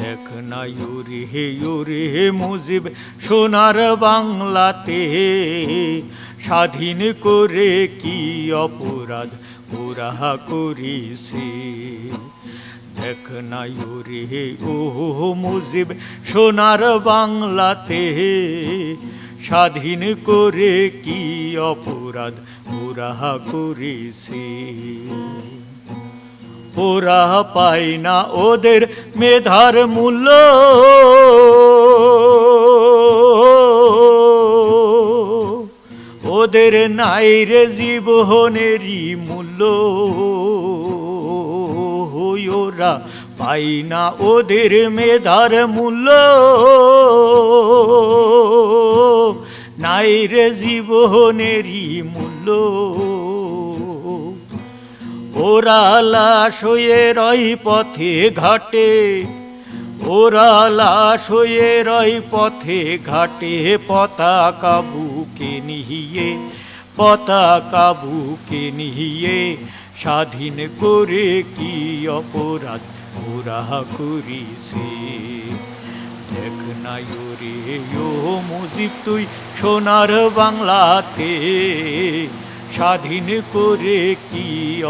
দেখ না ইউরে মুজিব সোনার বাংলাতে স্বাধীন করে কি অপরাধ ওরা করিছে। দেখ না ইউরে ও মুজিব সোনার বাংলাতে স্বাধীন করে কি অপরাধ ওরা করিছে। ওরা পায় না ওদের মেধার মূল্য, ওদের নাই রে জীবনেরই মূল্য। ওরা পায় না ওদের মেধার মূল্য, নাই রে জীবনেরই মূল্য। ওরা লাশ হয়ে রয় পথে ঘাটে, ওরা লাশ হয়ে রয় পথে ঘাটে, পতাকা বুকে নিয়ে, পতাকা বুকে নিয়ে। স্বাধীন করে কি অপরাধ ওরা করিছে। দেখ না ইউরে ও মুজিব তুই সোনার বাংলাতে স্বাধীন করে কি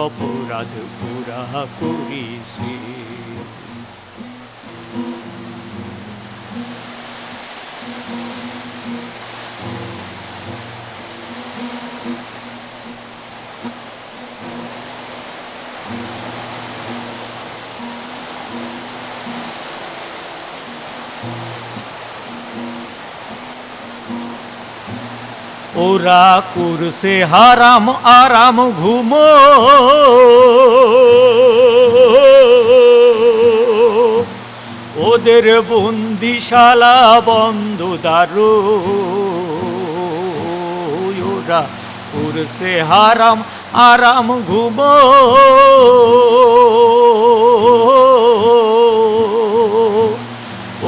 অপরাধ ওরা করিছে। ওরা করছে হারাম আরাম ঘুমো, ওদের বন্দিশালা বন্ধ দ্বারো। ওরা করছে হারাম আরাম ঘুমো,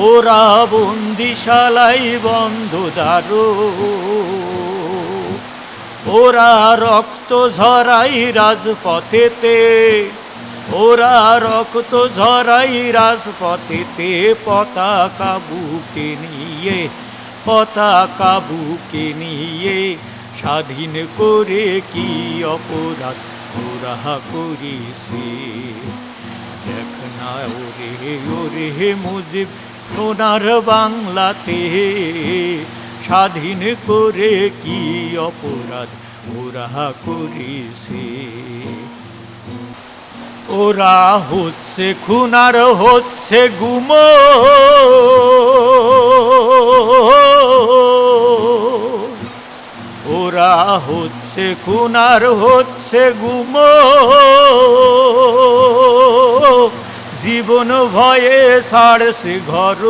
ওরা বন্দিশালাই বন্ধ দ্বারো। ওরা রক্ত ঝরাই রাজপথেতে, ওরা রক্ত ঝরাই রাজপথেতে, পতাকা বুকে নিয়ে, পতাকা বুকে নিয়ে। স্বাধীন করে কি অপরাধ ওরা করিছে। দেখ না ওরে মুজিব সোনার বাংলাতে স্বাধীন করে কি অপরাধ ওরা করিছে। ওরা হচ্ছে খুনার হচ্ছে গুমো, ওরা হচ্ছে খুনার হচ্ছে গুমো। জীবন ভয়ে ছাড়ছে ঘর,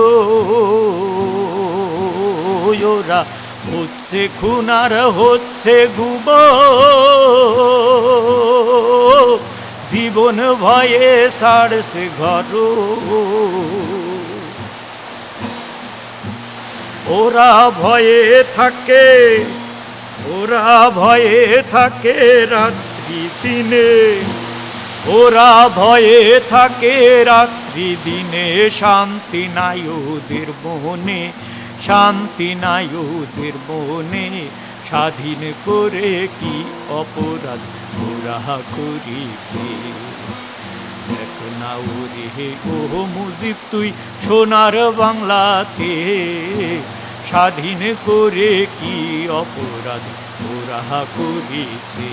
ওরা হচ্ছে খুনার হচ্ছে গুমো। জীবন ভয়ে ছাড়ছে ঘর। ওরা ভয়ে থাকে, ওরা ভয়ে থাকে রাত্রি দিনে, ওরা ভয়ে থাকে রাত্রি দিনে। শান্তি নাই ওদের মনে, শান্তি নাই ওদের মনে। স্বাধীন করে কি অপরাধ ওরা করিছে। দেখ না ওরে ও মুজিব তুই সোনার বাংলাতে স্বাধীন করে কি অপরাধ ওরা করিছে।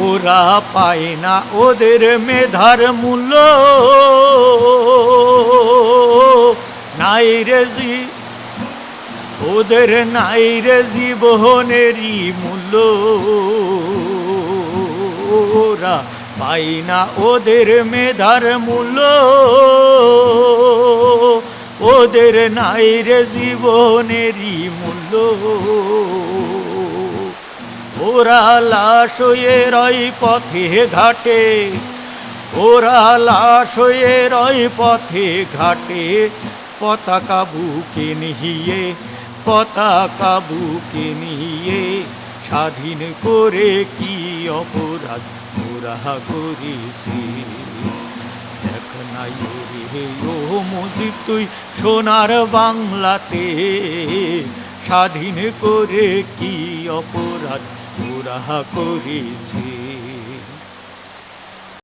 ওরা পায় না ওদের মেধার মূল্য, নাই রে ওদের নাই রে জীবনেরই মূল্য। ওরা পায় না ওদের মেধার মূল্য, ওদের নাই রে জীবনেরই মূল্য। ওরা লাশ হয়ে রয় পথে ঘাটে, ওরা লাশ হয়ে রয় পথে ঘাটে, পতাকা বুকে নিয়ে, পতাকা বুকে নিয়ে। স্বাধীন করে কি অপরাধ ওরা করিছে। নাই রে ও মুজিব তুই সোনার বাংলাতে, স্বাধীন করে কি অপরাধ তোরা করেছিস।